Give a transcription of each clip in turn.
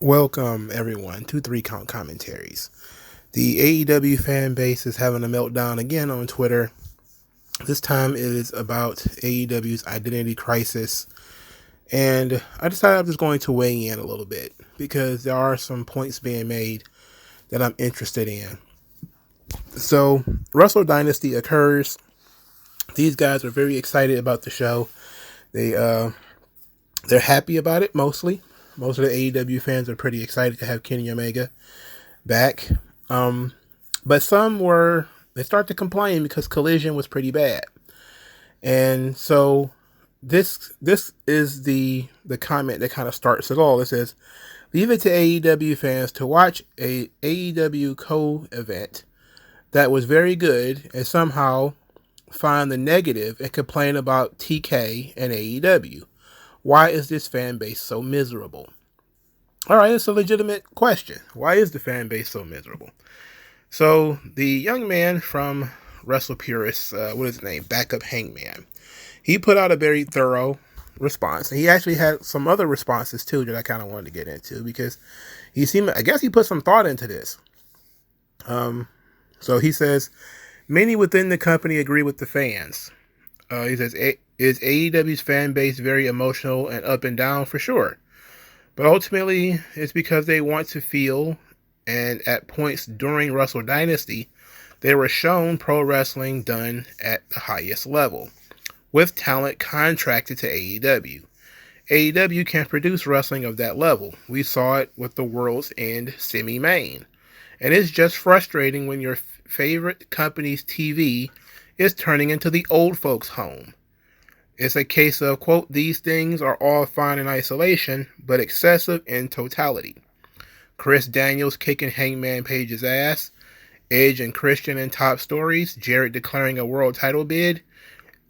Welcome, everyone, to 3 Count Commentaries. The AEW fan base is having a meltdown again on Twitter. This time it is about AEW's identity crisis. And I decided I'm just going to weigh in a little bit because there are some points being made that I'm interested in. So, Wrestle Dynasty occurs. These guys are very excited about the show. They're happy about it mostly. Most of the AEW fans are pretty excited to have Kenny Omega back. But some they start to complain because Collision was pretty bad. And so this is the comment that kind of starts it all. It says, leave it to AEW fans to watch a AEW co-event that was very good and somehow find the negative and complain about TK and AEW. Why is this fan base so miserable? All right, it's a legitimate question. Why is the fan base so miserable? So the young man from Wrestle Purists, what is his name? Backup Hangman. He put out a very thorough response. And he actually had some other responses too that I kind of wanted to get into because I guess he put some thought into this. So he says, many within the company agree with the fans. He says, is AEW's fan base very emotional and up and down? For sure. But ultimately, it's because they want to feel, and at points during Wrestle Dynasty, they were shown pro wrestling done at the highest level, with talent contracted to AEW. AEW can produce wrestling of that level. We saw it with the World's End semi-main. And it's just frustrating when your favorite company's TV is turning into the old folks' home. It's a case of, quote, these things are all fine in isolation, but excessive in totality. Chris Daniels kicking Hangman Page's ass, Edge and Christian in top stories, Jarrett declaring a world title bid.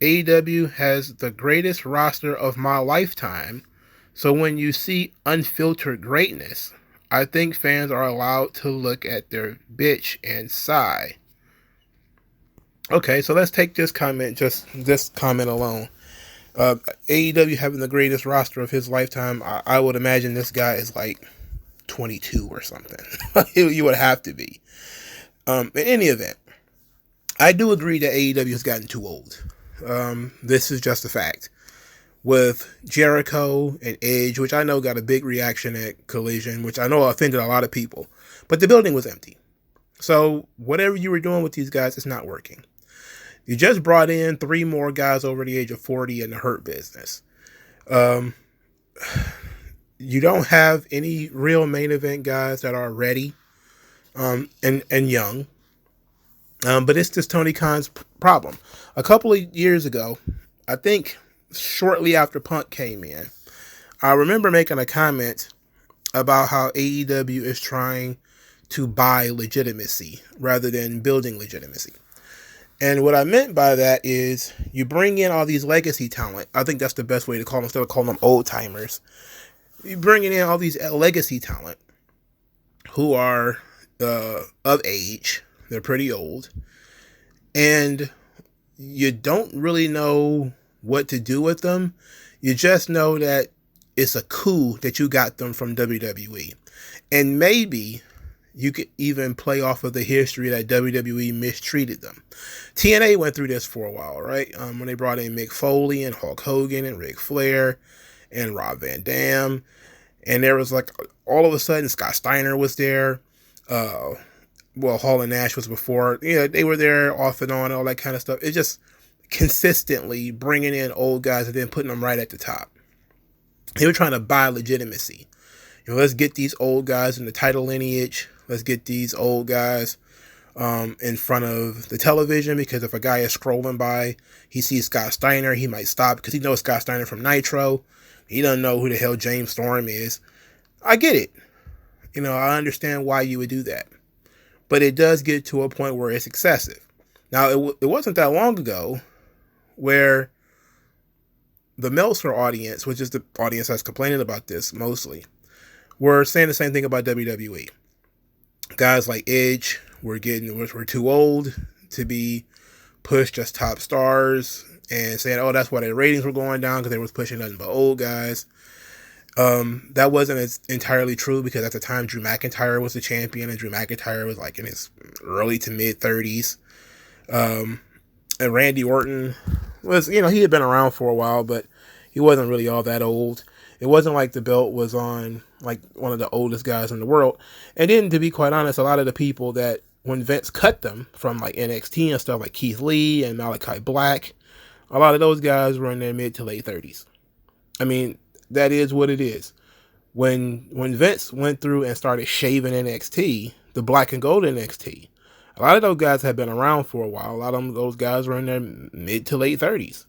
AEW has the greatest roster of my lifetime, so when you see unfiltered greatness, I think fans are allowed to look at their bitch and sigh. Okay, so let's take this comment, just this comment alone. AEW having the greatest roster of his lifetime, I would imagine this guy is like 22 or something. You would have to be. In any event, I do agree that AEW has gotten too old. This is just a fact. With Jericho and Edge, which I know got a big reaction at Collision, which I know offended a lot of people, but the building was empty. So whatever you were doing with these guys, it's not working. You just brought in 3 more guys over the age of 40 in the Hurt Business. You don't have any real main event guys that are ready and young. But it's just Tony Khan's problem. A couple of years ago, I think shortly after Punk came in, I remember making a comment about how AEW is trying to buy legitimacy rather than building legitimacy. And what I meant by that is you bring in all these legacy talent. I think that's the best way to call them instead of calling them old timers. You bringing in all these legacy talent who are of age. They're pretty old. And you don't really know what to do with them. You just know that it's a coup that you got them from WWE. And maybe you could even play off of the history that WWE mistreated them. TNA went through this for a while, right? When they brought in Mick Foley and Hulk Hogan and Ric Flair and Rob Van Dam. And there was like, all of a sudden, Scott Steiner was there. Hall and Nash was before. They were there off and on, all that kind of stuff. It's just consistently bringing in old guys and then putting them right at the top. They were trying to buy legitimacy. Let's get these old guys in the title lineage. Let's get these old guys in front of the television, because if a guy is scrolling by, he sees Scott Steiner, he might stop because he knows Scott Steiner from Nitro. He doesn't know who the hell James Storm is. I get it. I understand why you would do that. But it does get to a point where it's excessive. Now, it wasn't that long ago where the Meltzer audience, which is the audience that's complaining about this mostly, were saying the same thing about WWE. Guys like Edge were too old to be pushed as top stars, and saying, oh, that's why their ratings were going down, because they was pushing nothing but old guys. That wasn't as entirely true because at the time Drew McIntyre was the champion, and Drew McIntyre was like in his early to mid 30s. And Randy Orton was, he had been around for a while, but he wasn't really all that old. It wasn't like the belt was on like one of the oldest guys in the world. And then, to be quite honest, a lot of the people that when Vince cut them from like NXT and stuff, like Keith Lee and Malachi Black, a lot of those guys were in their mid to late 30s. I mean, that is what it is. When Vince went through and started shaving NXT, the black and gold NXT, a lot of those guys had been around for a while. A lot of those guys were in their mid to late 30s.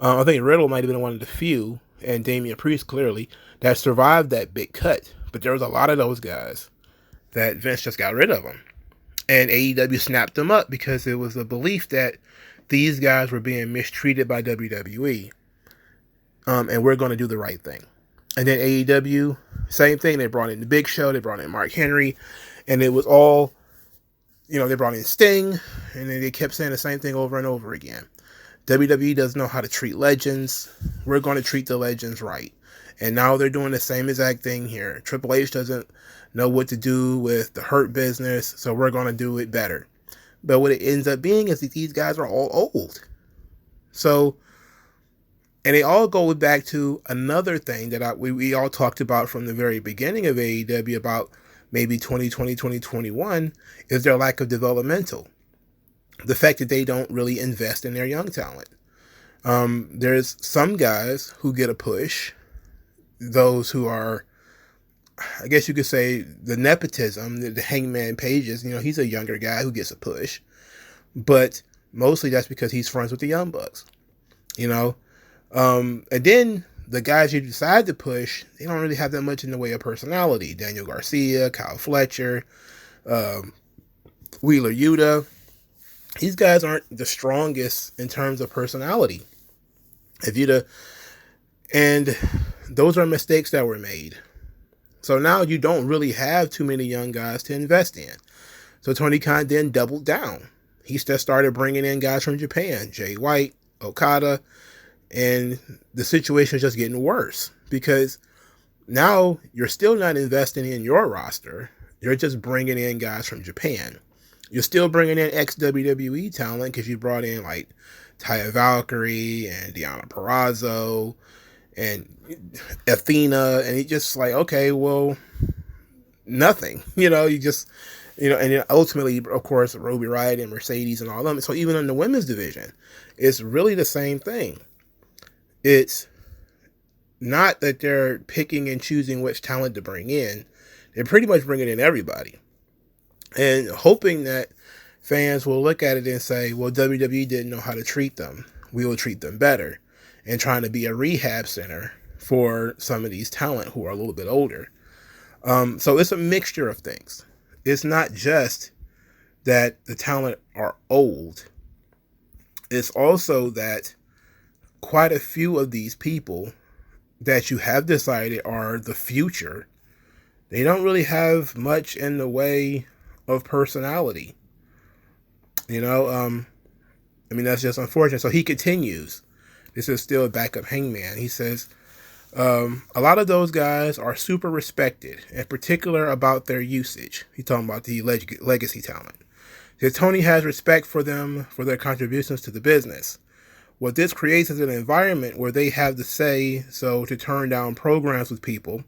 I think Riddle might have been one of the few, and Damian Priest clearly, that survived that big cut. But there was a lot of those guys that Vince just got rid of them. And AEW snapped them up because it was a belief that these guys were being mistreated by WWE. And we're going to do the right thing. And then AEW, same thing. They brought in the Big Show. They brought in Mark Henry. And it was all, they brought in Sting. And then they kept saying the same thing over and over again. WWE doesn't know how to treat legends. We're going to treat the legends right. And now they're doing the same exact thing here. Triple H doesn't know what to do with the Hurt Business, so we're going to do it better. But what it ends up being is that these guys are all old. So, and it all goes back to another thing that we all talked about from the very beginning of AEW about maybe 2020, 2021, is their lack of developmental. The fact that they don't really invest in their young talent. There's some guys who get a push. Those who are, I guess you could say, the nepotism, the Hangman Pages, he's a younger guy who gets a push. But mostly that's because he's friends with the Young Bucks. And then the guys you decide to push, they don't really have that much in the way of personality. Daniel Garcia, Kyle Fletcher, Wheeler Yuta. These guys aren't the strongest in terms of personality. And those are mistakes that were made. So now you don't really have too many young guys to invest in. So Tony Khan then doubled down. He just started bringing in guys from Japan, Jay White, Okada, and the situation is just getting worse because now you're still not investing in your roster. You're just bringing in guys from Japan. You're still bringing in ex-WWE talent because you brought in like Taya Valkyrie and Deonna Purrazzo and Athena, and it's just like, okay, well, nothing. You just, and then ultimately, of course, Ruby Riott and Mercedes and all of them. So even in the women's division, it's really the same thing. It's not that they're picking and choosing which talent to bring in. They're pretty much bringing in everybody. And hoping that fans will look at it and say, well, WWE didn't know how to treat them. We will treat them better. And trying to be a rehab center for some of these talent who are a little bit older. So it's a mixture of things. It's not just that the talent are old. It's also that quite a few of these people that you have decided are the future, they don't really have much in the way of personality. That's just unfortunate. So he continues. This is still a backup Hangman. He says, a lot of those guys are super respected, in particular about their usage. He's talking about the legacy talent. Says Tony has respect for them for their contributions to the business. What this creates is an environment where they have the say so to turn down programs with people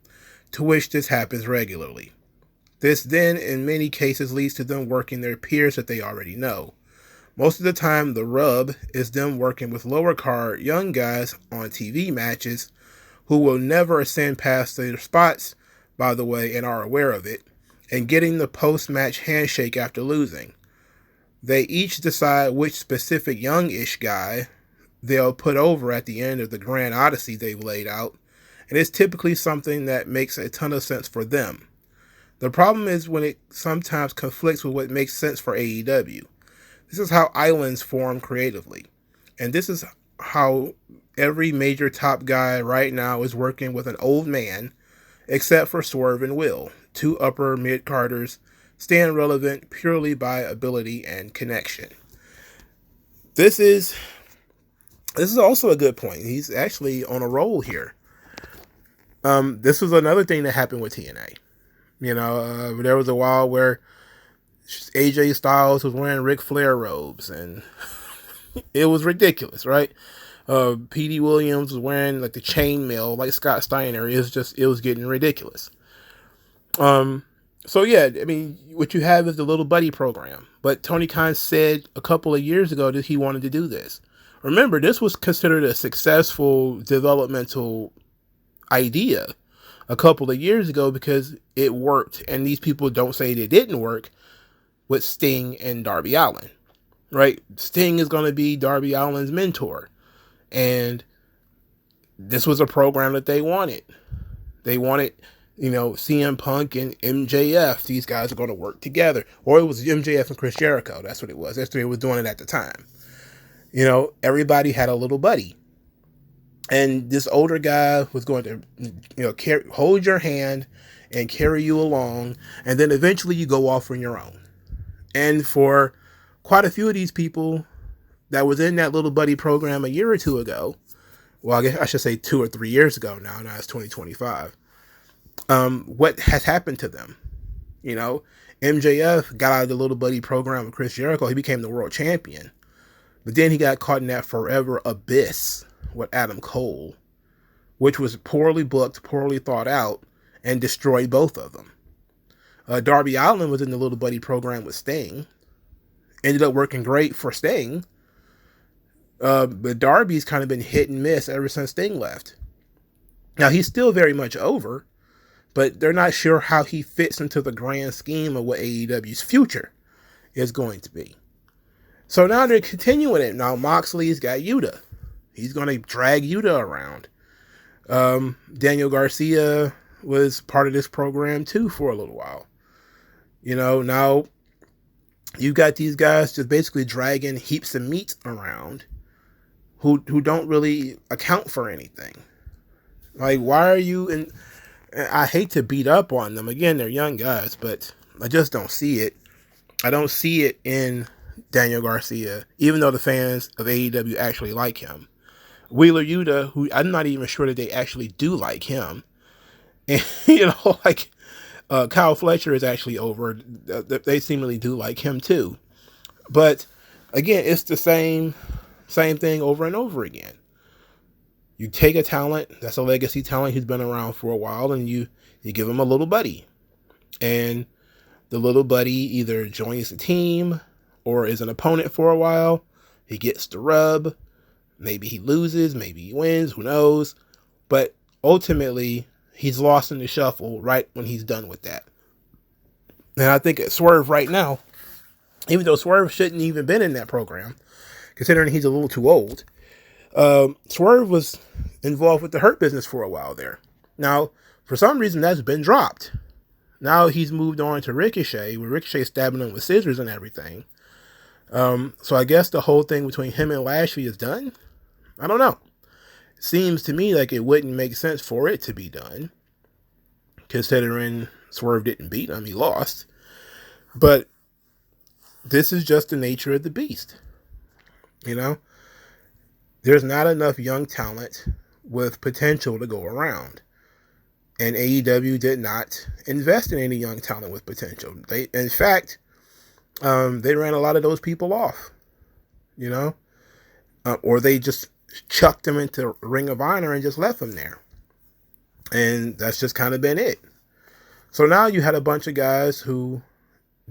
to which this happens regularly. This then, in many cases, leads to them working their peers that they already know. Most of the time, the rub is them working with lower card young guys on TV matches who will never ascend past their spots, by the way, and are aware of it, and getting the post-match handshake after losing. They each decide which specific young-ish guy they'll put over at the end of the grand odyssey they've laid out, and it's typically something that makes a ton of sense for them. The problem is when it sometimes conflicts with what makes sense for AEW. This is how islands form creatively. And this is how every major top guy right now is working with an old man, except for Swerve and Will, two upper mid-carders, staying relevant purely by ability and connection. This is also a good point. He's actually on a roll here. This was another thing that happened with TNA. There was a while where AJ Styles was wearing Ric Flair robes, and it was ridiculous, right? Petey Williams was wearing like the chainmail like Scott Steiner. It was getting ridiculous. So yeah, I mean, what you have is the Little Buddy program. But Tony Khan said a couple of years ago that he wanted to do this. Remember, this was considered a successful developmental idea a couple of years ago because it worked. And these people don't say it didn't work with Sting and Darby Allin, right? Sting is going to be Darby Allin's mentor. And this was a program that they wanted. They wanted, CM Punk and MJF. These guys are going to work together. Or it was MJF and Chris Jericho. That's what it was. That's what they were doing it at the time. Everybody had a little buddy. And this older guy was going to, hold your hand and carry you along. And then eventually you go off on your own. And for quite a few of these people that was in that Little Buddy program a year or two ago, well, I guess I should say 2 or 3 years ago now it's 2025. What has happened to them? MJF got out of the Little Buddy program with Chris Jericho. He became the world champion. But then he got caught in that forever abyss with Adam Cole, which was poorly booked, poorly thought out, and destroyed both of them. Darby Allin was in the Little Buddy program with Sting. Ended up working great for Sting. But Darby's kind of been hit and miss ever since Sting left. Now, he's still very much over, but they're not sure how he fits into the grand scheme of what AEW's future is going to be. So now they're continuing it. Now, Moxley's got Yuta. He's going to drag Yuta around. Daniel Garcia was part of this program, too, for a little while. Now you've got these guys just basically dragging heaps of meat around who don't really account for anything. Like, why are you in... I hate to beat up on them. Again, they're young guys, but I just don't see it. I don't see it in Daniel Garcia, even though the fans of AEW actually like him. Wheeler Yuta, who I'm not even sure that they actually do like him. And, Kyle Fletcher is actually over. They seemingly do like him too. But again, it's the same thing over and over again. You take a talent that's a legacy talent who's been around for a while, and you give him a little buddy. And the little buddy either joins the team or is an opponent for a while. He gets the rub. Maybe he loses, maybe he wins, who knows. But ultimately, he's lost in the shuffle right when he's done with that. And I think at Swerve right now, even though Swerve shouldn't even been in that program, considering he's a little too old, Swerve was involved with the Hurt Business for a while there. Now, for some reason, that's been dropped. Now he's moved on to Ricochet, with Ricochet stabbing him with scissors and everything. So I guess the whole thing between him and Lashley is done. I don't know. It seems to me like it wouldn't make sense for it to be done, considering Swerve didn't beat him, he lost. But this is just the nature of the beast. There's not enough young talent with potential to go around. And AEW did not invest in any young talent with potential. In fact, they ran a lot of those people off, or they just chucked them into Ring of Honor and just left them there. And that's just kind of been it. So now you had a bunch of guys who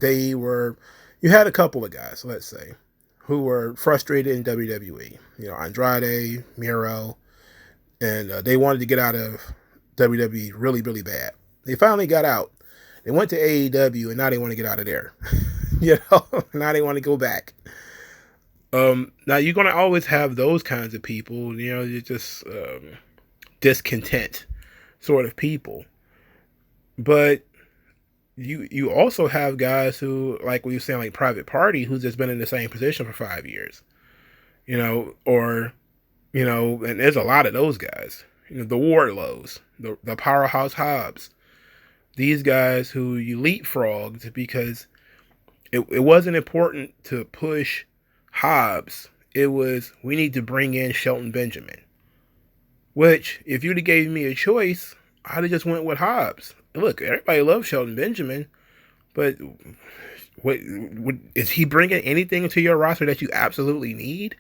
you had a couple of guys, let's say, who were frustrated in WWE. Andrade, Miro, and they wanted to get out of WWE really, really bad. They finally got out. They went to AEW, and now they want to get out of there. Now they want to go back. Now you're going to always have those kinds of people, you're just discontent sort of people. But you also have guys who, like we were saying, like Private Party, who's just been in the same position for 5 years, and there's a lot of those guys, the Wardlows, the Powerhouse Hobbs, these guys who you leapfrogged because it wasn't important to push Hobbs. It was, we need to bring in Shelton Benjamin, which if you'd have gave me a choice, I'd have just went with Hobbs. Look, everybody loves Shelton Benjamin, but is he bringing anything to your roster that you absolutely need?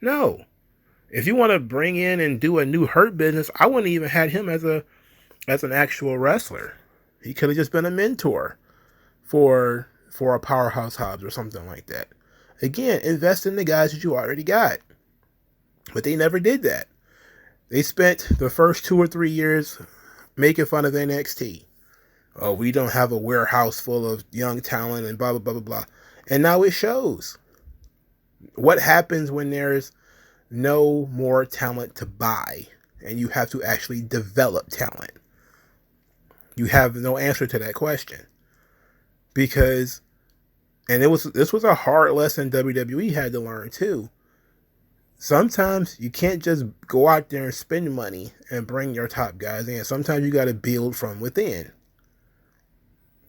No. If you want to bring in and do a new Hurt Business, I wouldn't even had him as an actual wrestler. He could have just been a mentor for a Powerhouse Hobbs or something like that. Again, invest in the guys that you already got. But they never did that. They spent the first 2 or 3 years making fun of NXT. Oh, we don't have a warehouse full of young talent and blah, blah, blah, blah, blah. And now it shows. What happens when there's no more talent to buy and you have to actually develop talent? You have no answer to that question. Because, and this was a hard lesson WWE had to learn too. Sometimes you can't just go out there and spend money and bring your top guys in. Sometimes you got to build from within.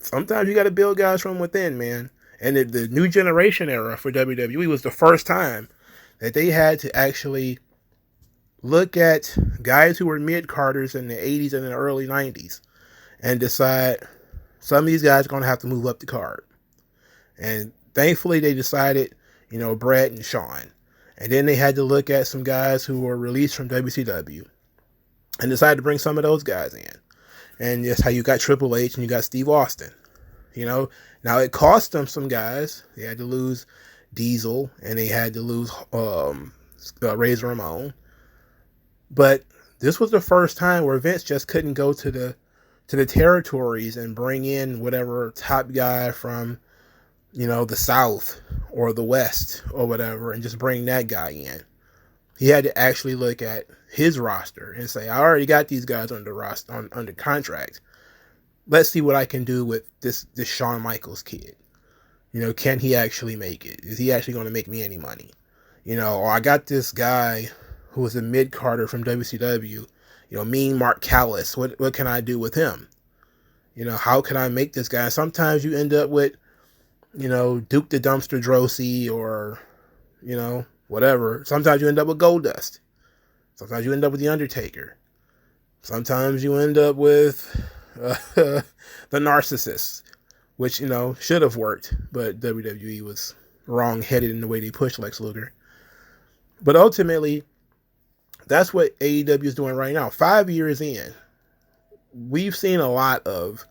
Sometimes you got to build guys from within, man. And the new generation era for WWE was the first time that they had to actually look at guys who were mid-carders in the 80s and in the early 90s and decide some of these guys are going to have to move up the card. And thankfully they decided, Brett and Shawn. And then they had to look at some guys who were released from WCW and decided to bring some of those guys in. And that's how you got Triple H and you got Steve Austin. Now it cost them some guys. They had to lose Diesel and they had to lose Razor Ramon. But this was the first time where Vince just couldn't go to the territories and bring in whatever top guy from the South or the West or whatever and just bring that guy in. He had to actually look at his roster and say, I already got these guys under contract. Let's see what I can do with this Shawn Michaels kid. Can he actually make it? Is he actually going to make me any money? Or I got this guy who was a mid-carder from WCW, Mean Mark Callis. What can I do with him? How can I make this guy? Sometimes you end up with, Duke the Dumpster Drosy or, whatever. Sometimes you end up with Goldust. Sometimes you end up with The Undertaker. Sometimes you end up with the Narcissist, which, should have worked, but WWE was wrong-headed in the way they pushed Lex Luger. But ultimately, that's what AEW is doing right now. 5 years in, we've seen a lot of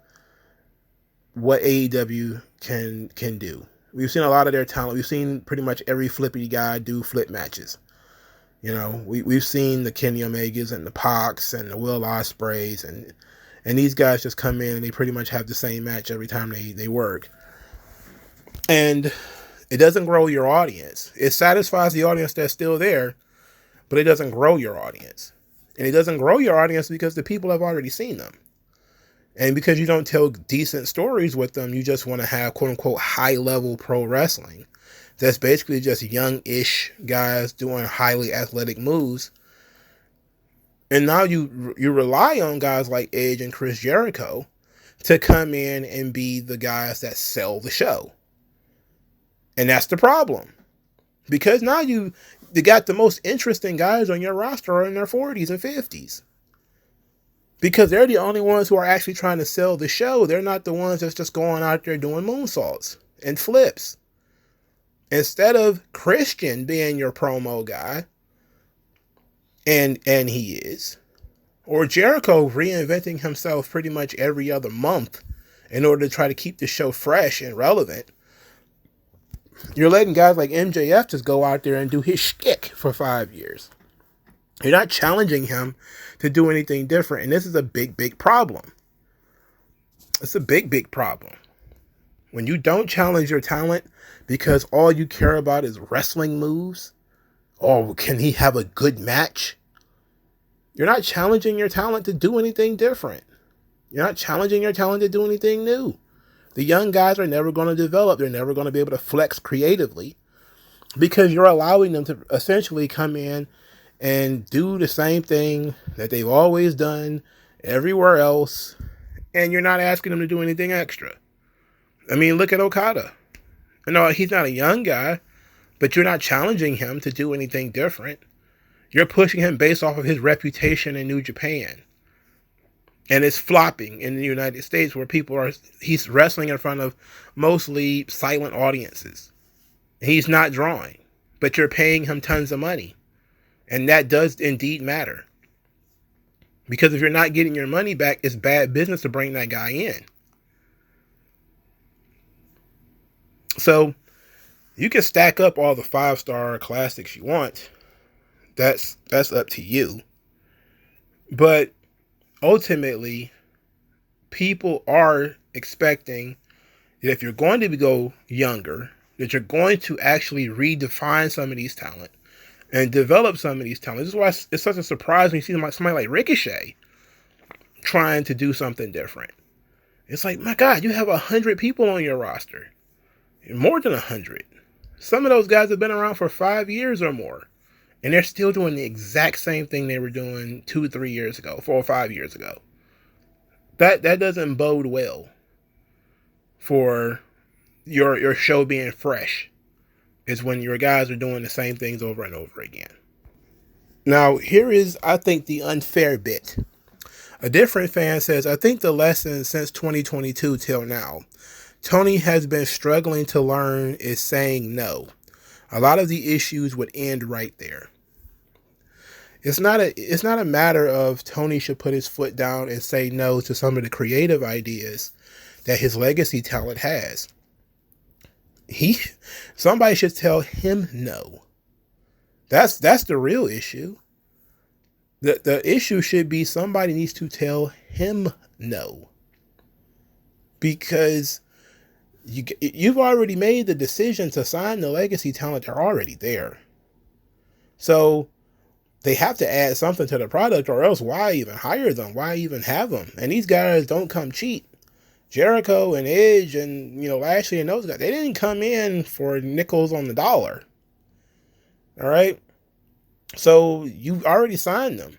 what AEW can do. We've seen a lot of their talent. We've seen pretty much every flippity guy do flip matches. We've seen the Kenny Omegas and the Pacs and the Will Ospreys and these guys just come in and they pretty much have the same match every time they work. And it doesn't grow your audience. It satisfies the audience that's still there, but it doesn't grow your audience. And it doesn't grow your audience because the people have already seen them. And because you don't tell decent stories with them, you just want to have quote-unquote high-level pro wrestling. That's basically just young-ish guys doing highly athletic moves. And now you rely on guys like Edge and Chris Jericho to come in and be the guys that sell the show. And that's the problem. Because now you got the most interesting guys on your roster are in their 40s and 50s. Because they're the only ones who are actually trying to sell the show. They're not the ones that's just going out there doing moonsaults and flips. Instead of Christian being your promo guy, and he is, or Jericho reinventing himself pretty much every other month in order to try to keep the show fresh and relevant, you're letting guys like MJF just go out there and do his shtick for 5 years. You're not challenging him to do anything different. And this is a big, big problem. It's a big, big problem. When you don't challenge your talent because all you care about is wrestling moves, or can he have a good match? You're not challenging your talent to do anything different. You're not challenging your talent to do anything new. The young guys are never going to develop. They're never going to be able to flex creatively because you're allowing them to essentially come in and do the same thing that they've always done everywhere else, and you're not asking them to do anything extra. I mean, look at Okada. No, he's not a young guy, but you're not challenging him to do anything different. You're pushing him based off of his reputation in New Japan. And it's flopping in the United States where he's wrestling in front of mostly silent audiences. He's not drawing, but you're paying him tons of money. And that does indeed matter. Because if you're not getting your money back, it's bad business to bring that guy in. So you can stack up all the 5-star classics you want. That's up to you. But ultimately, people are expecting that if you're going to go younger, that you're going to actually redefine some of these talent and develop some of these talents. This is why it's such a surprise when you see somebody like Ricochet trying to do something different. It's like, my God, you have 100 people on your roster. More than 100. Some of those guys have been around for 5 years or more. And they're still doing the exact same thing they were doing 2 or 3 years ago, 4 or 5 years ago. That doesn't bode well for your show being fresh. Is when your guys are doing the same things over and over again. Now, here is, I think, the unfair bit. A different fan says, I think the lesson since 2022 till now, Tony has been struggling to learn is saying no. A lot of the issues would end right there. It's not a matter of Tony should put his foot down and say no to some of the creative ideas that his legacy talent has. Somebody should tell him no. That's the real issue. The issue should be somebody needs to tell him no. Because you've already made the decision to sign the legacy talent. They're already there. So they have to add something to the product, or else why even hire them? Why even have them? And these guys don't come cheap. Jericho and Edge and, Lashley and those guys, they didn't come in for nickels on the dollar. All right? So you already signed them.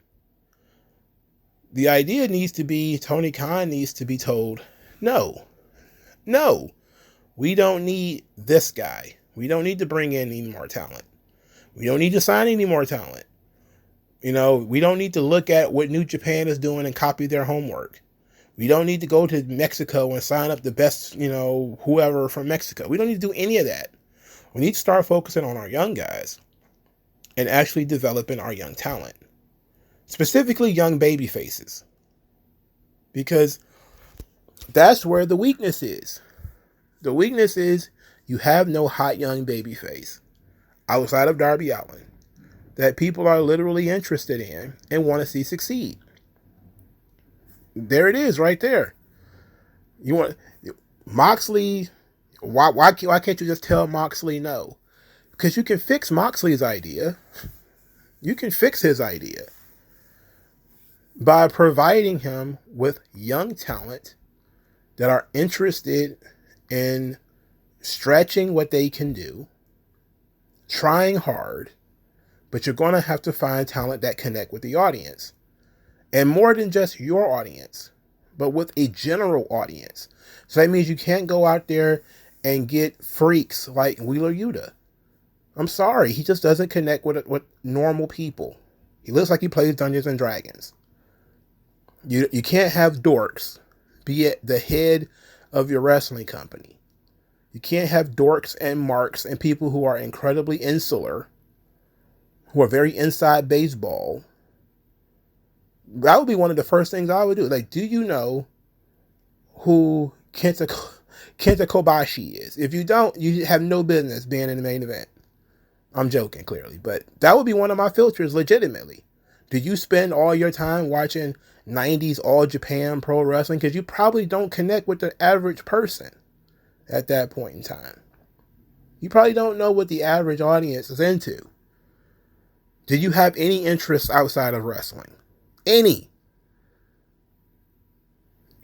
The idea needs to be, Tony Khan needs to be told, no, we don't need this guy. We don't need to bring in any more talent. We don't need to sign any more talent. We don't need to look at what New Japan is doing and copy their homework. We don't need to go to Mexico and sign up the best, whoever from Mexico. We don't need to do any of that. We need to start focusing on our young guys and actually developing our young talent. Specifically young baby faces. Because that's where the weakness is. The weakness is you have no hot young baby face outside of Darby Allin that people are literally interested in and want to see succeed. There it is right there. You want Moxley, why can't you just tell Moxley no? Because you can fix Moxley's idea. You can fix his idea by providing him with young talent that are interested in stretching what they can do, trying hard, but you're going to have to find talent that connect with the audience. And more than just your audience, but with a general audience. So that means you can't go out there and get freaks like Wheeler Yuta. I'm sorry, he just doesn't connect with normal people. He looks like he plays Dungeons and Dragons. You can't have dorks be at the head of your wrestling company. You can't have dorks and marks and people who are incredibly insular, who are very inside baseball. That would be one of the first things I would do. Like, do you know who Kenta Kobashi is? If you don't, you have no business being in the main event. I'm joking, clearly. But that would be one of my filters, legitimately. Do you spend all your time watching 90s All Japan Pro Wrestling? Because you probably don't connect with the average person at that point in time. You probably don't know what the average audience is into. Do you have any interests outside of wrestling? Any.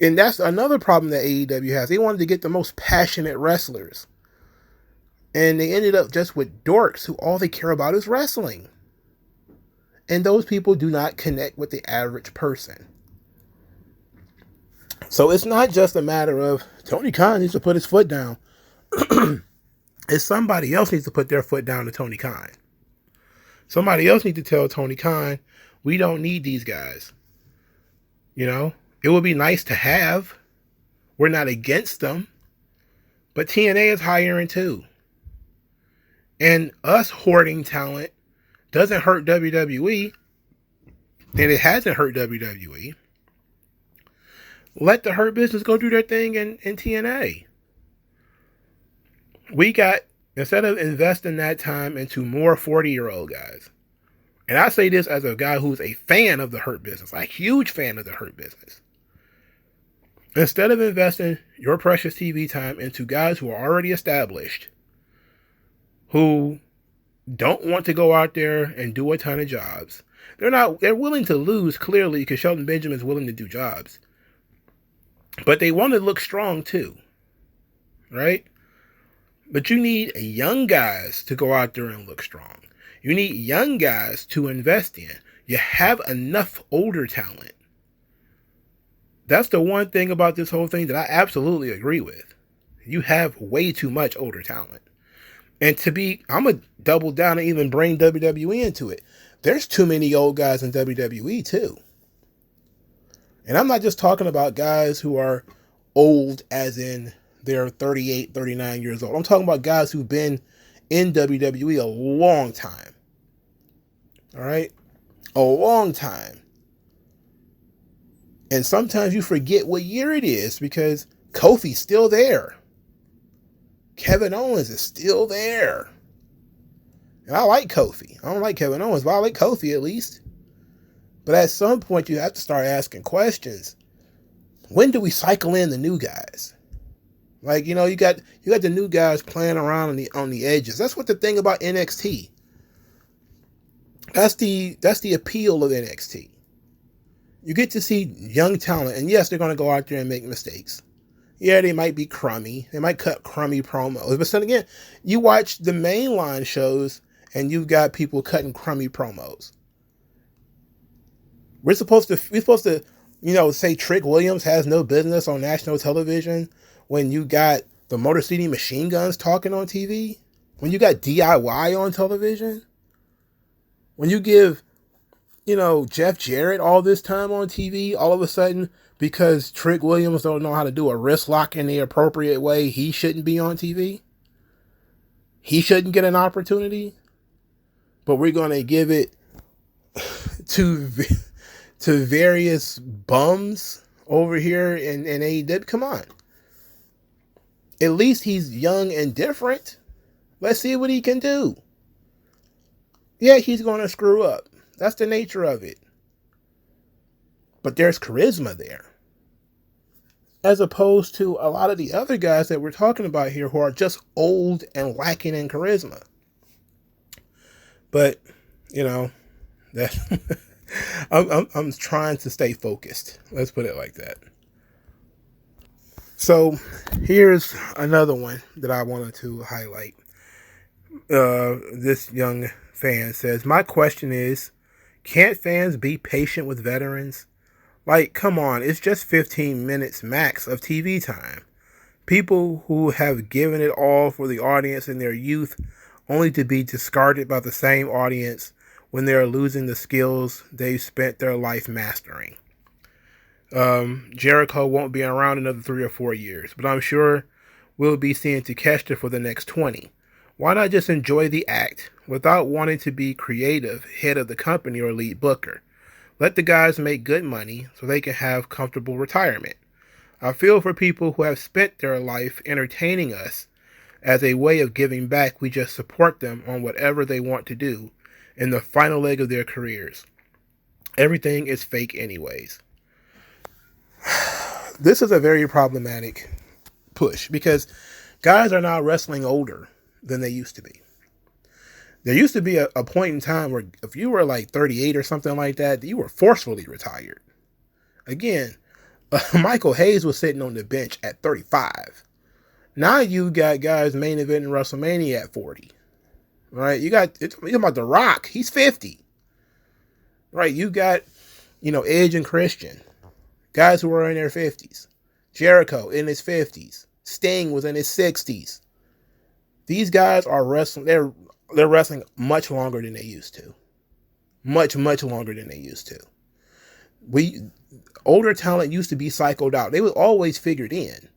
And that's another problem that AEW has. They wanted to get the most passionate wrestlers. And they ended up just with dorks who all they care about is wrestling. And those people do not connect with the average person. So it's not just a matter of Tony Khan needs to put his foot down. It's somebody else needs to put their foot down to Tony Khan. Somebody else needs to tell Tony Khan, we don't need these guys. It would be nice to have. We're not against them. But TNA is hiring too. And us hoarding talent doesn't hurt WWE. And it hasn't hurt WWE. Let the Hurt Business go do their thing in TNA. We got, instead of investing that time into more 40-year-old guys, and I say this as a guy who's a fan of the Hurt Business, a huge fan of the Hurt Business. Instead of investing your precious TV time into guys who are already established, who don't want to go out there and do a ton of jobs. They're willing to lose, clearly, because Shelton Benjamin's willing to do jobs. But they want to look strong too, right? But you need young guys to go out there and look strong. You need young guys to invest in. You have enough older talent. That's the one thing about this whole thing that I absolutely agree with. You have way too much older talent. And I'm going to double down and even bring WWE into it. There's too many old guys in WWE too. And I'm not just talking about guys who are old as in they're 38, 39 years old. I'm talking about guys who've been in WWE a long time. All right? A long time. And sometimes you forget what year it is because Kofi's still there. Kevin Owens is still there. And I like Kofi. I don't like Kevin Owens, but I like Kofi at least. But at some point, you have to start asking questions. When do we cycle in the new guys? Like, you got the new guys playing around on the edges. That's what the thing about NXT. That's the appeal of NXT. You get to see young talent, and yes, they're going to go out there and make mistakes. Yeah, they might be crummy. They might cut crummy promos. But then again, you watch the mainline shows, and you've got people cutting crummy promos. We're supposed to, say Trick Williams has no business on national television when you got the Motor City Machine Guns talking on TV, when you got DIY on television, when you give, Jeff Jarrett all this time on TV, all of a sudden, because Trick Williams don't know how to do a wrist lock in the appropriate way, he shouldn't be on TV. He shouldn't get an opportunity, but we're going to give it to various bums over here in AEW. Come on. At least he's young and different. Let's see what he can do. Yeah, he's going to screw up. That's the nature of it. But there's charisma there. As opposed to a lot of the other guys that we're talking about here who are just old and lacking in charisma. But, that I'm trying to stay focused. Let's put it like that. So here's another one that I wanted to highlight. This young fan says, my question is, can't fans be patient with veterans? Like, come on, it's just 15 minutes max of TV time. People who have given it all for the audience in their youth only to be discarded by the same audience when they are losing the skills they've spent their life mastering. Jericho won't be around another 3 or 4 years, but I'm sure we'll be seeing Takeshita for the next 20. Why not just enjoy the act without wanting to be creative head of the company or lead booker? Let the guys make good money so they can have comfortable retirement. I feel for people who have spent their life entertaining us. As a way of giving back, we just support them on whatever they want to do in the final leg of their careers. Everything is fake anyways. This is a very problematic push because guys are now wrestling older than they used to be. There used to be a point in time where if you were like 38 or something like that, you were forcefully retired. Again, Michael Hayes was sitting on the bench at 35. Now you got guys main event in WrestleMania at 40. Right? You're about The Rock. He's 50. Right? You got, Edge and Christian. Guys who are in their 50s. Jericho in his 50s. Sting was in his 60s. These guys are wrestling. They're wrestling much longer than they used to. Much, much longer than they used to. older talent used to be cycled out. They were always figured in,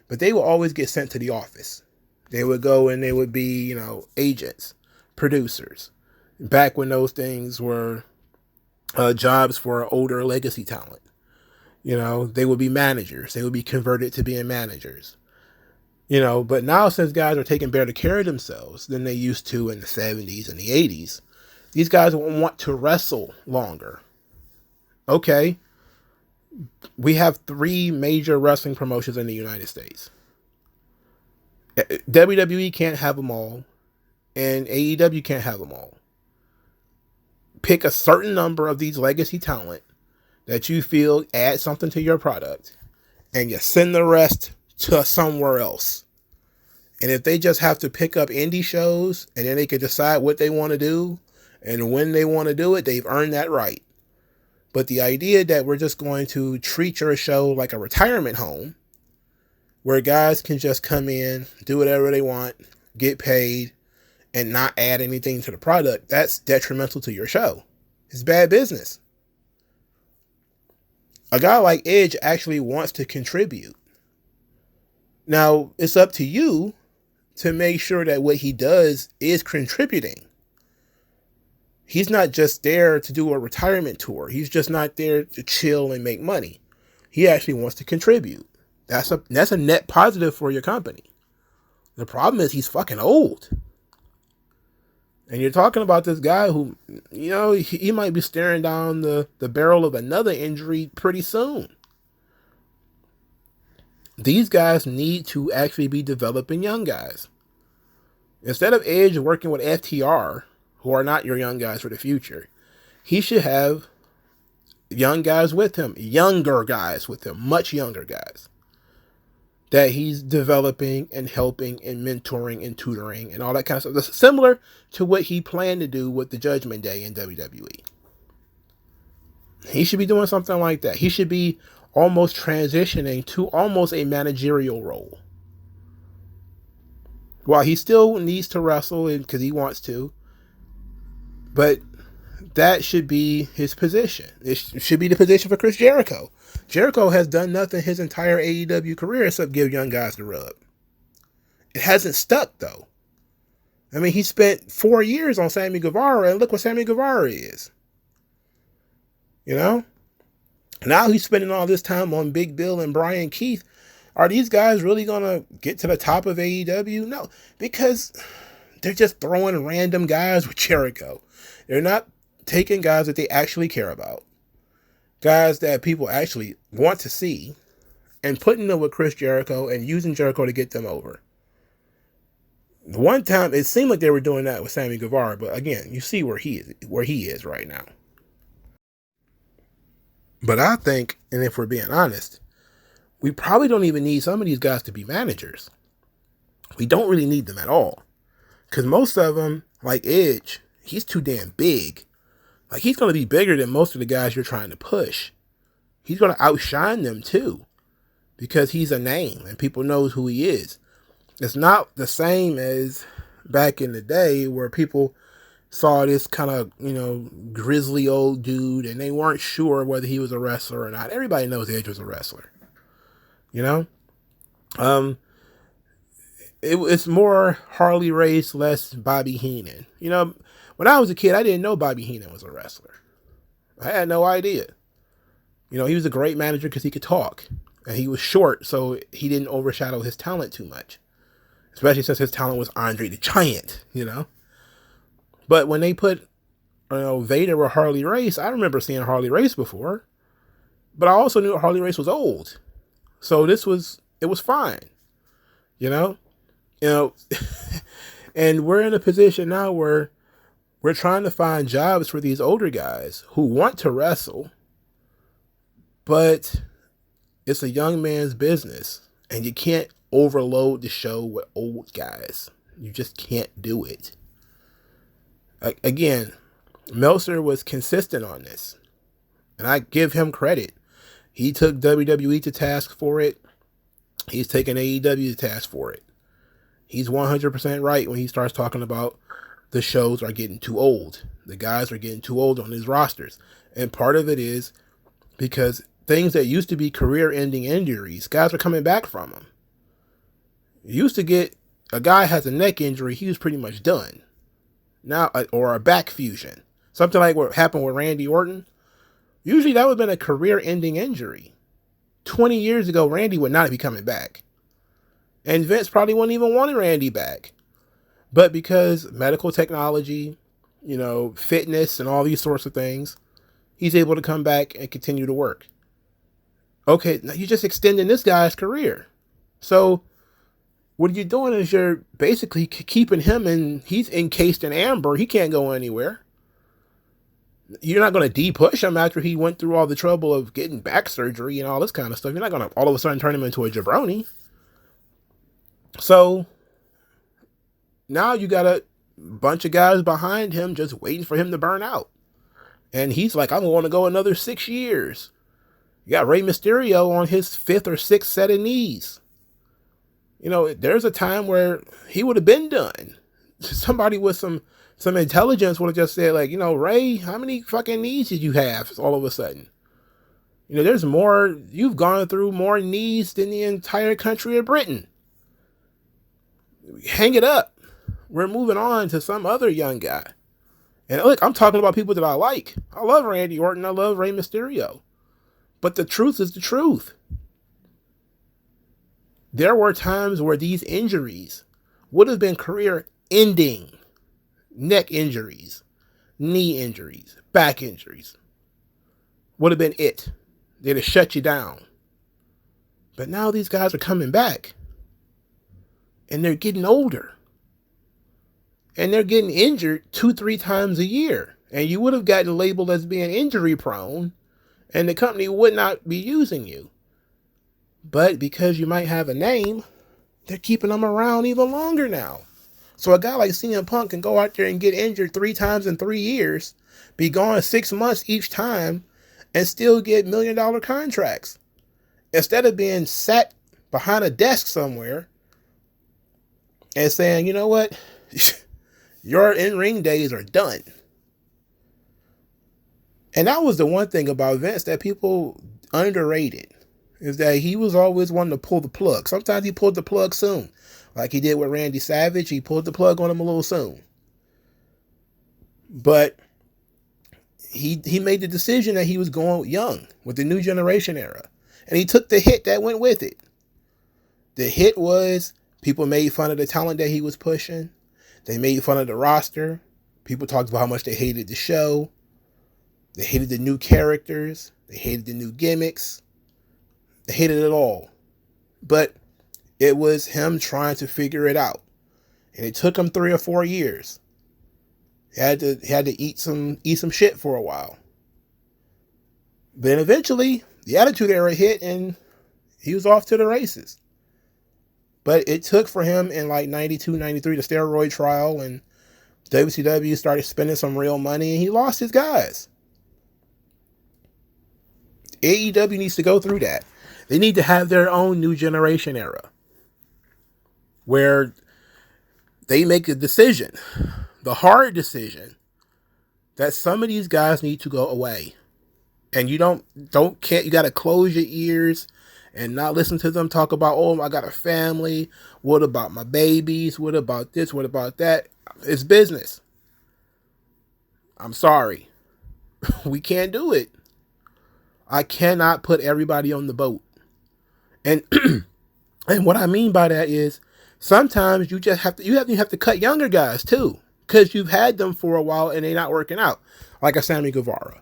but they would always get sent to the office. They would go and they would be, agents, producers. Back when those things were jobs for older legacy talent. They would be managers. They would be converted to being managers. But now since guys are taking better care of themselves than they used to in the 70s and the 80s, these guys want to wrestle longer. Okay. We have 3 major wrestling promotions in the United States. WWE can't have them all, and AEW can't have them all. Pick a certain number of these legacy talent that you feel add something to your product, and you send the rest to somewhere else. And if they just have to pick up indie shows and then they can decide what they want to do and when they want to do it, they've earned that right. But the idea that we're just going to treat your show like a retirement home where guys can just come in, do whatever they want, get paid, and not add anything to the product, that's detrimental to your show. It's bad business. A guy like Edge actually wants to contribute. Now, it's up to you to make sure that what he does is contributing. He's not just there to do a retirement tour. He's just not there to chill and make money. He actually wants to contribute. That's a net positive for your company. The problem is he's fucking old. And you're talking about this guy who, he might be staring down the barrel of another injury pretty soon. These guys need to actually be developing young guys. Instead of Edge working with FTR, who are not your young guys for the future, he should have young guys with him, younger guys with him, much younger guys that he's developing and helping and mentoring and tutoring and all that kind of stuff. That's similar to what he planned to do with the Judgment Day in WWE. He should be doing something like that. He should be almost transitioning to almost a managerial role. While he still needs to wrestle because he wants to, but that should be his position. It should be the position for Chris Jericho. Jericho has done nothing his entire AEW career except give young guys the rub. It hasn't stuck, though. I mean, he spent 4 years on Sammy Guevara, and look what Sammy Guevara is. Now he's spending all this time on Big Bill and Brian Keith. Are these guys really going to get to the top of AEW? No, because they're just throwing random guys with Jericho. They're not taking guys that they actually care about, guys that people actually want to see, and putting them with Chris Jericho and using Jericho to get them over. One time, it seemed like they were doing that with Sammy Guevara, but again, you see where he is right now. But I think, and if we're being honest, we probably don't even need some of these guys to be managers. We don't really need them at all. Because most of them, like Edge, he's too damn big. Like, he's going to be bigger than most of the guys you're trying to push. He's going to outshine them too. Because he's a name and people knows who he is. It's not the same as back in the day where people saw this kind of, grizzly old dude and they weren't sure whether he was a wrestler or not. Everybody knows Edge was a wrestler. It's more Harley Race, less Bobby Heenan. When I was a kid, I didn't know Bobby Heenan was a wrestler. I had no idea. He was a great manager because he could talk. And he was short, so he didn't overshadow his talent too much. Especially since his talent was Andre the Giant, But when they put, Vader or Harley Race, I remember seeing Harley Race before. But I also knew Harley Race was old. So it was fine. And we're in a position now where we're trying to find jobs for these older guys who want to wrestle, but it's a young man's business, and you can't overload the show with old guys. You just can't do it. Again, Meltzer was consistent on this, and I give him credit. He took WWE to task for it. He's taken AEW to task for it. He's 100% right when he starts talking about the shows are getting too old. The guys are getting too old on these rosters. And part of it is because things that used to be career-ending injuries, guys are coming back from them. You used to get, a guy has a neck injury, he was pretty much done. Now, or a back fusion. Something like what happened with Randy Orton. Usually that would have been a career-ending injury. 20 years ago, Randy would not be coming back. And Vince probably wouldn't even want Randy back. But because medical technology, fitness and all these sorts of things, he's able to come back and continue to work. Okay, now you're just extending this guy's career. So what you're doing is you're basically keeping him he's encased in amber. He can't go anywhere. You're not going to de-push him after he went through all the trouble of getting back surgery and all this kind of stuff. You're not going to all of a sudden turn him into a jabroni. So now you got a bunch of guys behind him just waiting for him to burn out. And he's like, I'm going to go another 6 years. You got Rey Mysterio on his 5th or 6th set of knees. There's a time where he would have been done. Somebody with some intelligence would have just said, like, Rey, how many fucking knees did you have all of a sudden? There's more, you've gone through more knees than the entire country of Britain. Hang it up. We're moving on to some other young guy. And look, I'm talking about people that I like. I love Randy Orton. I love Rey Mysterio. But the truth is the truth. There were times where these injuries would have been career-ending. Neck injuries, knee injuries, back injuries. Would have been it. They'd have shut you down. But now these guys are coming back. And they're getting older. And they're getting injured 2-3 times a year. And you would have gotten labeled as being injury prone. And the company would not be using you. But because you might have a name, they're keeping them around even longer now. So a guy like CM Punk can go out there and get injured 3 times in 3 years, be gone 6 months each time, and still get $1 million contracts. Instead of being sat behind a desk somewhere and saying, you know what, your in-ring days are done. And that was the one thing about Vince that people underrated, is that he was always wanting to pull the plug. Sometimes he pulled the plug soon. Like he did with Randy Savage, he pulled the plug on him a little soon. But he made the decision that he was going young with the new generation era. And he took the hit that went with it. The hit was people made fun of the talent that he was pushing. They made fun of the roster. People talked about how much they hated the show. They hated the new characters. They hated the new gimmicks. They hated it all. But it was him trying to figure it out. And it took him 3 or 4 years. He had to eat some shit for a while. Then eventually, the Attitude Era hit and he was off to the races. But it took for him in like 92, 93, the steroid trial, and WCW started spending some real money and he lost his guys. AEW needs to go through that. They need to have their own new generation era where they make a decision, the hard decision, that some of these guys need to go away. And you can't, you got to close your ears and not listen to them talk about, oh, I got a family. What about my babies? What about this? What about that? It's business. I'm sorry. We can't do it. I cannot put everybody on the boat. And and what I mean by that is sometimes you just have to cut younger guys too, because you've had them for a while and they're not working out. Like a Sammy Guevara.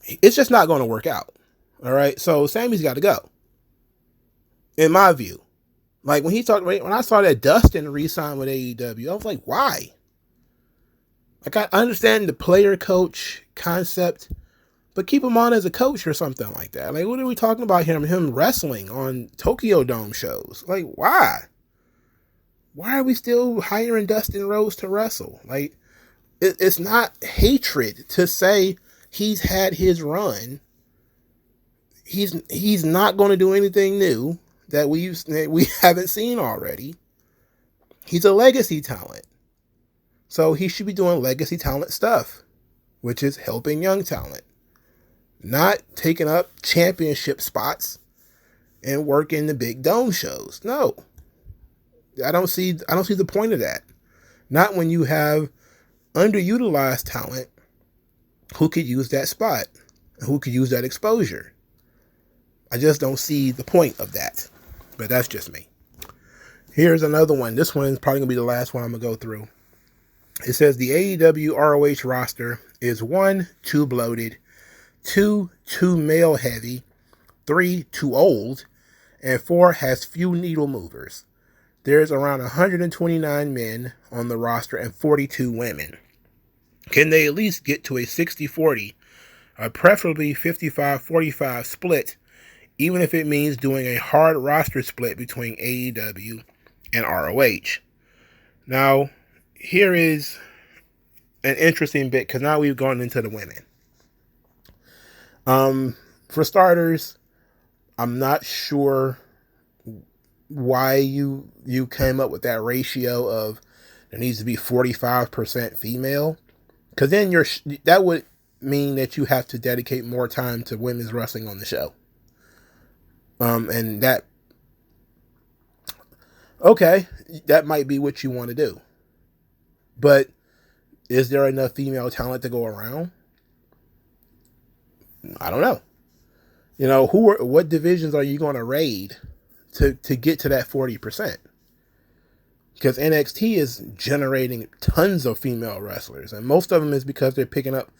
It's just not going to work out. All right. So Sammy's got to go. In my view. Like when I saw that Dustin re-sign with AEW, I was like, why? Like I understand the player coach concept, but keep him on as a coach or something like that. Like, what are we talking about here? Him wrestling on Tokyo Dome shows. Like, why? Why are we still hiring Dustin Rhodes to wrestle? Like, it's not hatred to say he's had his run. He's not going to do anything new that we haven't seen already. He's a legacy talent. So he should be doing legacy talent stuff, which is helping young talent. not taking up championship spots and working the big dome shows. No, I don't see the point of that. Not when you have underutilized talent who could use that spot, who could use that exposure. I just don't see the point of that. But that's just me. Here's another one. This one is probably going to be the last one I'm going to go through. It says the AEW ROH roster is 1, too bloated, 2, too male heavy, 3, too old, and 4, has few needle movers. There's around 129 men on the roster and 42 women. Can they at least get to a 60-40, preferably 55-45 split, even if it means doing a hard roster split between AEW and ROH? Now, here is an interesting bit, because now we've gone into the women. For starters, I'm not sure why you came up with that ratio of there needs to be 45% female, because then that would mean that you have to dedicate more time to women's wrestling on the show. And that, okay, that might be what you want to do, but is there enough female talent to go around? I don't know. You know, what divisions are you going to raid to get to that 40%? Because NXT is generating tons of female wrestlers, and most of them is because they're picking up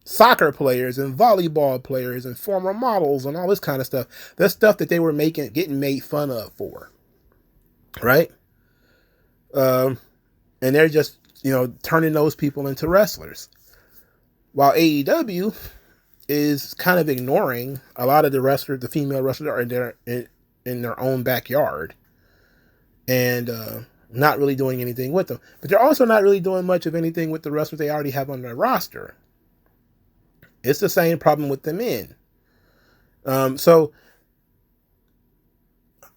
soccer players and volleyball players and former models and all this kind of stuff. That's stuff that they were getting made fun of for, right? And they're just, turning those people into wrestlers. While AEW is kind of ignoring a lot of the female wrestlers are in their own backyard, and not really doing anything with them. But they're also not really doing much of anything with the wrestlers they already have on their roster. It's the same problem with the men. So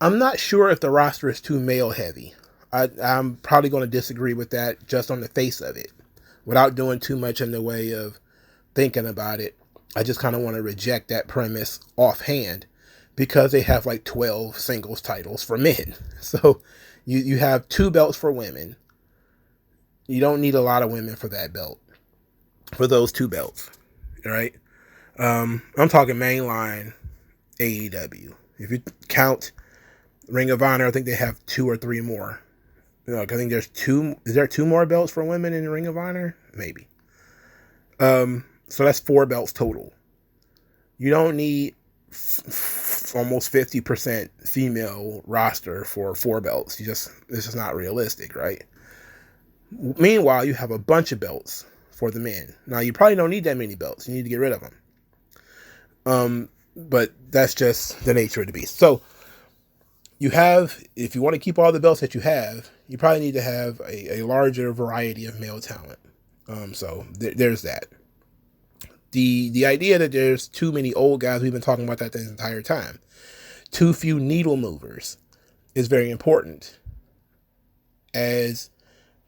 I'm not sure if the roster is too male heavy. I'm probably going to disagree with that just on the face of it, without doing too much in the way of thinking about it. I just kind of want to reject that premise offhand, because they have like 12 singles titles for men. So you have 2 belts for women. You don't need a lot of women for that belt, for those 2 belts, right? I'm talking mainline AEW. If you count Ring of Honor, I think they have 2 or 3 more. I think there's 2. Is there 2 more belts for women in Ring of Honor? Maybe. So that's 4 belts total. You don't need almost 50% female roster for 4 belts. This is not realistic, right? Meanwhile, you have a bunch of belts for the men. Now, you probably don't need that many belts. You need to get rid of them. But that's just the nature of the beast. So if you want to keep all the belts that you have, you probably need to have a larger variety of male talent. So there's that. The idea that there's too many old guys, we've been talking about that the entire time. Too few needle movers is very important, as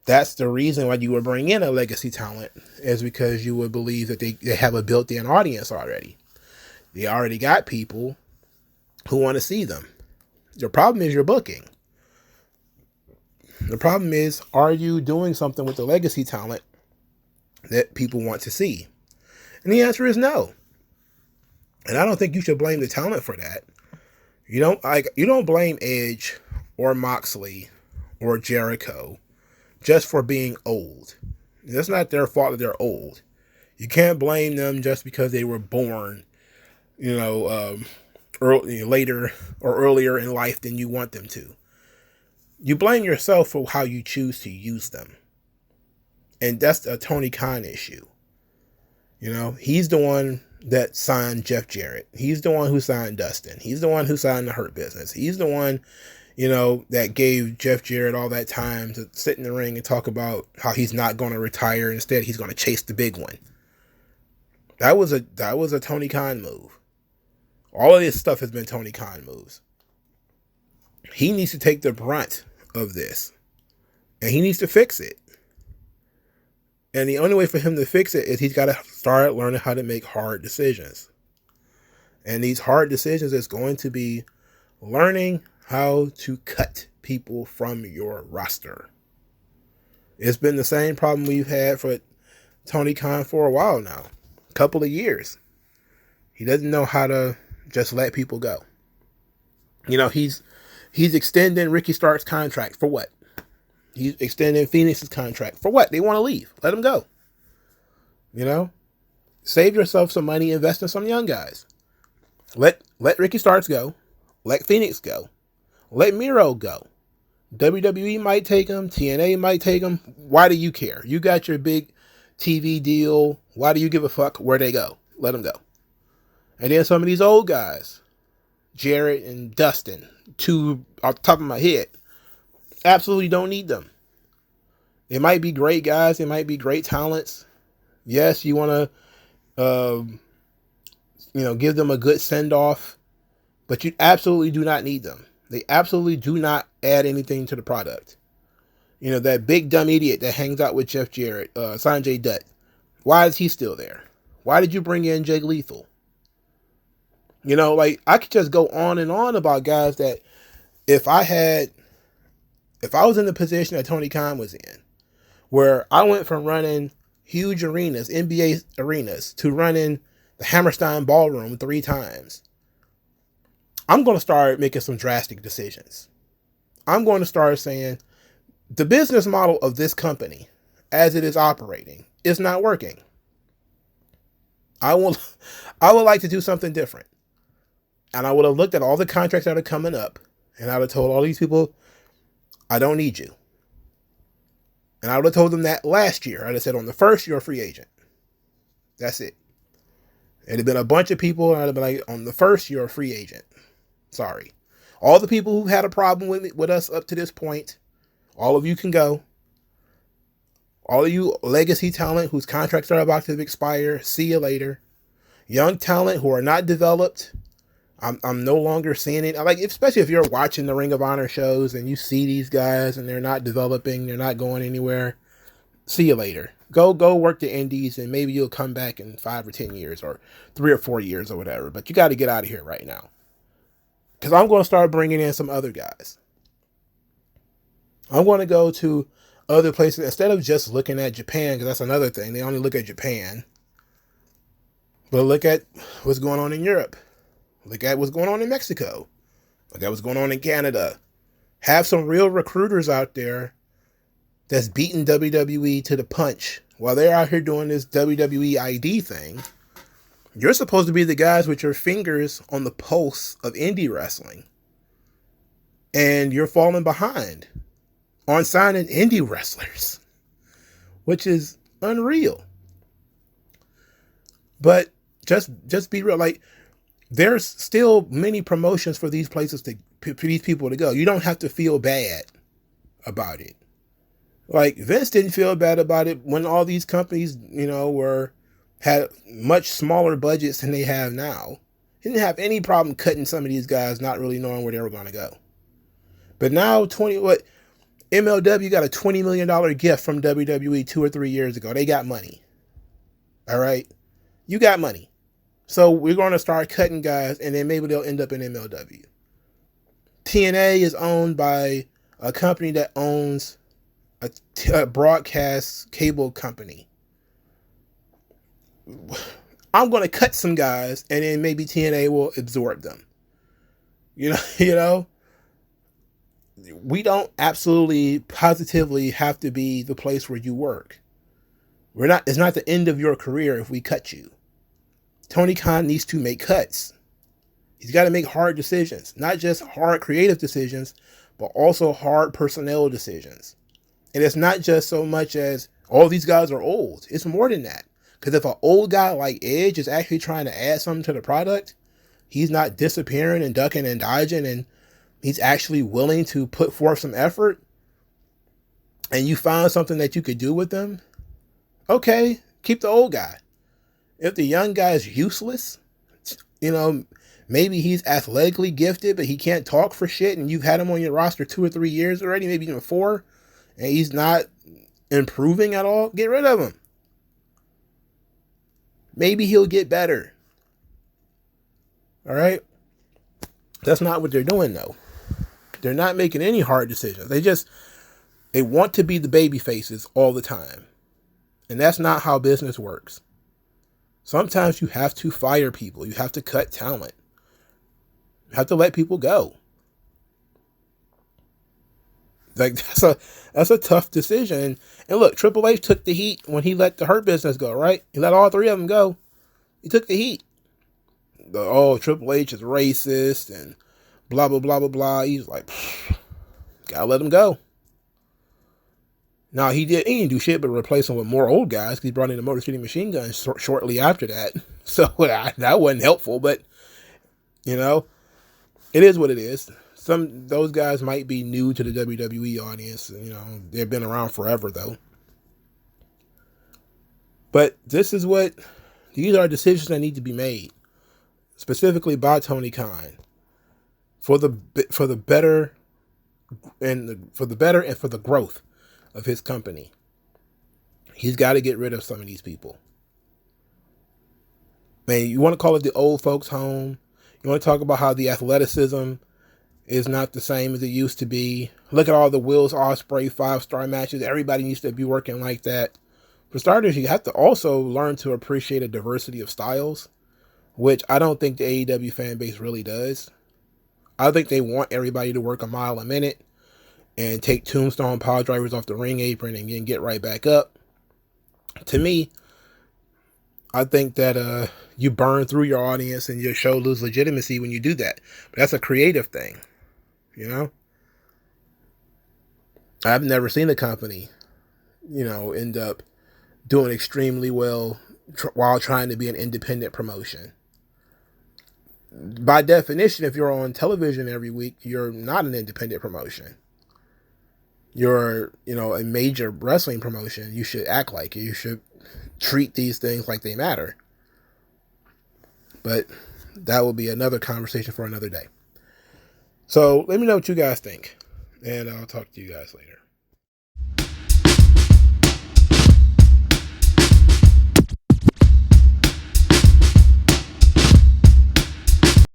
that's the reason why you would bring in a legacy talent, is because you would believe that they have a built-in audience already. They already got people who want to see them. The problem is your booking. The problem is, are you doing something with the legacy talent that people want to see? And the answer is no. And I don't think you should blame the talent for that. You don't blame Edge or Moxley or Jericho just for being old. It's not their fault that they're old. You can't blame them just because they were born, later or earlier in life than you want them to. You blame yourself for how you choose to use them. And that's a Tony Khan issue. He's the one that signed Jeff Jarrett. He's the one who signed Dustin. He's the one who signed the Hurt Business. He's the one, that gave Jeff Jarrett all that time to sit in the ring and talk about how he's not going to retire. Instead, he's going to chase the big one. That was a Tony Khan move. All of this stuff has been Tony Khan moves. He needs to take the brunt of this, and he needs to fix it. And the only way for him to fix it is he's got to start learning how to make hard decisions. And these hard decisions is going to be learning how to cut people from your roster. It's been the same problem we've had for Tony Khan for a while now, a couple of years. He doesn't know how to just let people go. You know, he's extending Ricky Stark's contract for what? He's extending Phoenix's contract for what? They want to leave. Let them go. You know, save yourself some money, invest in some young guys. Let Ricky Starks go. Let Phoenix go. Let Miro go. WWE might take him. TNA might take him. Why do you care? You got your big TV deal. Why do you give a fuck where they go? Let them go. And then some of these old guys, Jarrett and Dustin, two off the top of my head, absolutely don't need them. They might be great guys. They might be great talents. Yes, you want to, give them a good send-off, but you absolutely do not need them. They absolutely do not add anything to the product. You know, that big dumb idiot that hangs out with Jeff Jarrett, Sanjay Dutt. Why is he still there? Why did you bring in Jake Lethal? You know, like, I could just go on and on about guys that if I was in the position that Tony Khan was in, where I went from running huge arenas, NBA arenas, to running the Hammerstein Ballroom 3 times, I'm going to start making some drastic decisions. I'm going to start saying the business model of this company, as it is operating, is not working. I would like to do something different. And I would have looked at all the contracts that are coming up, and I would have told all these people, I don't need you. And I would have told them that last year. I'd have said, on the first, you're a free agent. That's it. It'd have been a bunch of people, and I'd have been like, on the first, you're a free agent. Sorry. All the people who've had a problem with us up to this point, all of you can go. All of you legacy talent whose contracts are about to expire, see you later. Young talent who are not developed, I'm no longer seeing it. Like, especially if you're watching the Ring of Honor shows and you see these guys and they're not developing, they're not going anywhere. See you later. Go work the indies, and maybe you'll come back in 5 or 10 years or 3 or 4 years or whatever. But you got to get out of here right now. Because I'm going to start bringing in some other guys. I'm going to go to other places instead of just looking at Japan, because that's another thing. They only look at Japan. But look at what's going on in Europe. Look at what's going on in Mexico. Look at what's going on in Canada. Have some real recruiters out there that's beating WWE to the punch while they're out here doing this WWE ID thing. You're supposed to be the guys with your fingers on the pulse of indie wrestling. And you're falling behind on signing indie wrestlers, which is unreal. But just be real. Like, there's still many promotions for these places for these people to go. You don't have to feel bad about it. Like, Vince didn't feel bad about it when all these companies, had much smaller budgets than they have now. He didn't have any problem cutting some of these guys, not really knowing where they were going to go. But now, MLW got a $20 million gift from WWE 2 or 3 years ago. They got money. All right? You got money. So we're going to start cutting guys, and then maybe they'll end up in MLW. TNA is owned by a company that owns a broadcast cable company. I'm going to cut some guys, and then maybe TNA will absorb them. You know, we don't absolutely positively have to be the place where you work. It's not the end of your career if we cut you. Tony Khan needs to make cuts. He's got to make hard decisions, not just hard creative decisions, but also hard personnel decisions. And it's not just so much as all these guys are old. It's more than that. Because if an old guy like Edge is actually trying to add something to the product, he's not disappearing and ducking and dodging, and he's actually willing to put forth some effort, and you found something that you could do with them, okay, keep the old guy. If the young guy is useless, maybe he's athletically gifted, but he can't talk for shit, and you've had him on your roster 2 or 3 years already, maybe even 4, and he's not improving at all, get rid of him. Maybe he'll get better. All right. That's not what they're doing, though. They're not making any hard decisions. They want to be the baby faces all the time. And that's not how business works. Sometimes you have to fire people. You have to cut talent. You have to let people go. Like, that's a tough decision. And look, Triple H took the heat when he let the Hurt Business go, right? He let all three of them go. He took the heat. Triple H is racist and blah, blah, blah, blah, blah. He's like, gotta let him go. Now, he didn't do shit but replace him with more old guys because he brought in the Motor City Machine Guns shortly after that. So that wasn't helpful, but, you know, it is what it is. Those guys might be new to the WWE audience. You know, they've been around forever, though. But these are decisions that need to be made, specifically by Tony Khan, for the better and for the growth of his company. He's got to get rid of some of these people. Man, you want to call it the old folks home. You want to talk about how the athleticism is not the same as it used to be. Look at all the Wills Ospreay 5-star matches. Everybody needs to be working like that. For starters, you have to also learn to appreciate a diversity of styles, which I don't think the AEW fan base really does. I think they want everybody to work a mile a minute and take tombstone power drivers off the ring apron and then get right back up. To me, I think that you burn through your audience and your show lose legitimacy when you do that. But that's a creative thing, you know? I've never seen a company, end up doing extremely well while trying to be an independent promotion. By definition, if you're on television every week, you're not an independent promotion. You're, a major wrestling promotion. You should act like it. You should treat these things like they matter. But that will be another conversation for another day. So let me know what you guys think, and I'll talk to you guys later.